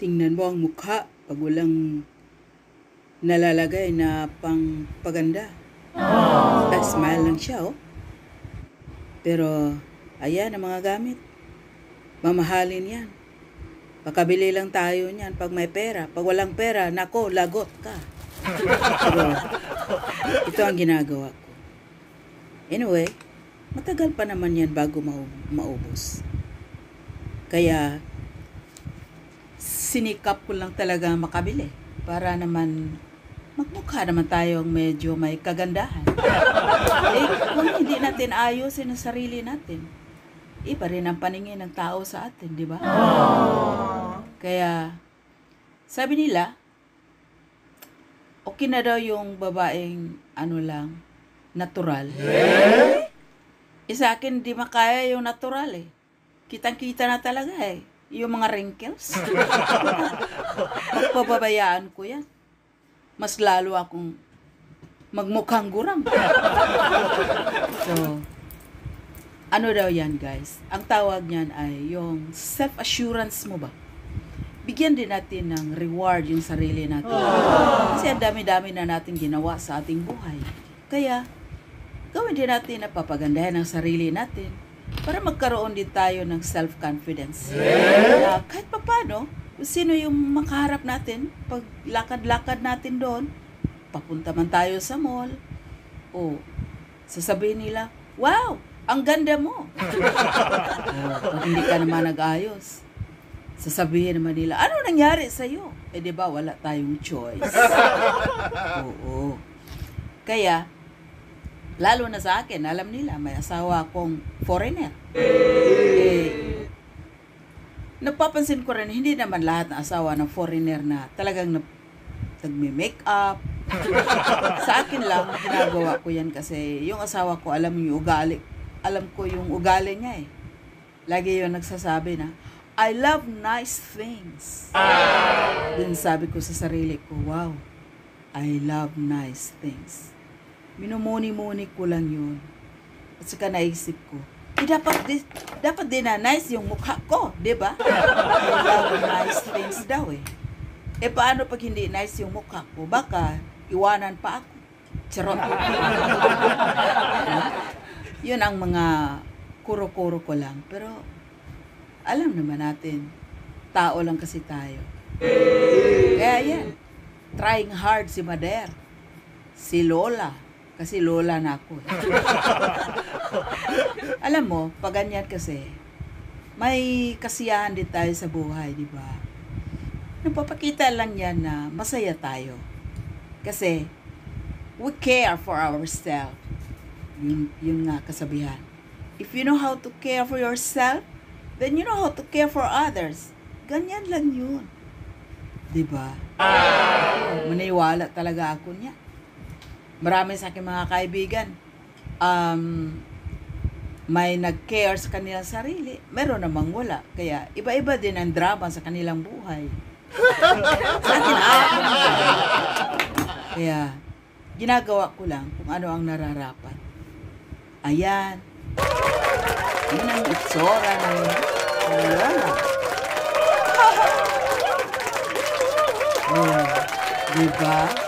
Tingnan mo ang mukha pag walang nalalagay na pang paganda. Smile lang siya, oh. Pero, ayan ang mga gamit. Mamahalin yan. Pakabili lang tayo niyan pag may pera. Pag walang pera, nako, lagot ka. Pero, ito ang ginagawa ko. Anyway, matagal pa naman yan bago maubos. Kaya, sinikap ko lang talaga makabili para naman magmukha naman tayong medyo may kagandahan. Kung hindi natin ayosin ang sarili natin, iba rin ang paningin ng tao sa atin, di ba? Kaya, sabi nila, okay na daw yung babaeng natural. Sa akin, di makaya yung natural eh. Kitang-kita na talaga eh. Yung mga wrinkles. Pagpababayaan ko yan. Mas lalo akong magmukhang gurang. So, ano daw yan guys? Ang tawag niyan ay yung self-assurance mo ba? Bigyan din natin ng reward yung sarili natin. Kasi ang dami-dami na natin ginawa sa ating buhay. Kaya, gawin din natin na papagandahan ang sarili natin para magkaroon din tayo ng self-confidence. Kaya kahit pa paano, kung sino yung makaharap natin, pag lakad-lakad natin doon, papunta man tayo sa mall, o sasabihin nila, wow, ang ganda mo. Pag hindi ka naman nag-ayos, sasabihin naman nila, ano nangyari sa'yo? Eh di ba wala tayong choice. Oo. Kaya, lalo na sa akin, alam nila, may asawa akong foreigner. Napapansin ko rin, hindi naman lahat ng asawa ng foreigner na talagang nagme-makeup. Sa akin lang, ginagawa ko yan kasi yung asawa ko, alam yung ugali. Alam ko yung ugali niya eh. Lagi yun nagsasabi na, I love nice things. Then sabi ko sa sarili ko, wow, I love nice things. Minumuni-muni ko lang yun. At saka naisip ko, dapat din na nice yung mukha ko, di ba? I love nice things daw eh. Paano pag hindi nice yung mukha ko? Baka iwanan pa ako. Charot. Yun ang mga kuro-kuro ko lang. Pero alam naman natin, tao lang kasi tayo. Kaya yan, trying hard si Mader, si Lola, kasi lola na ako. Alam mo, pag ganyan kasi, may kasiyahan din tayo sa buhay, di ba? Nagpapakita lang yan na masaya tayo. Kasi, we care for ourselves. Yun nga kasabihan. If you know how to care for yourself, then you know how to care for others. Ganyan lang yun. Di ba? Maniwala talaga ako niya. Marami sa aking mga kaibigan, may nag-care sa kanilang sarili, meron namang wala. Kaya iba-iba din ang drama sa kanilang buhay. Sa akin, kaya ginagawa ko lang kung ano ang nararapat. Ayan. Yun ang itsura na yun. Ayan. Diba?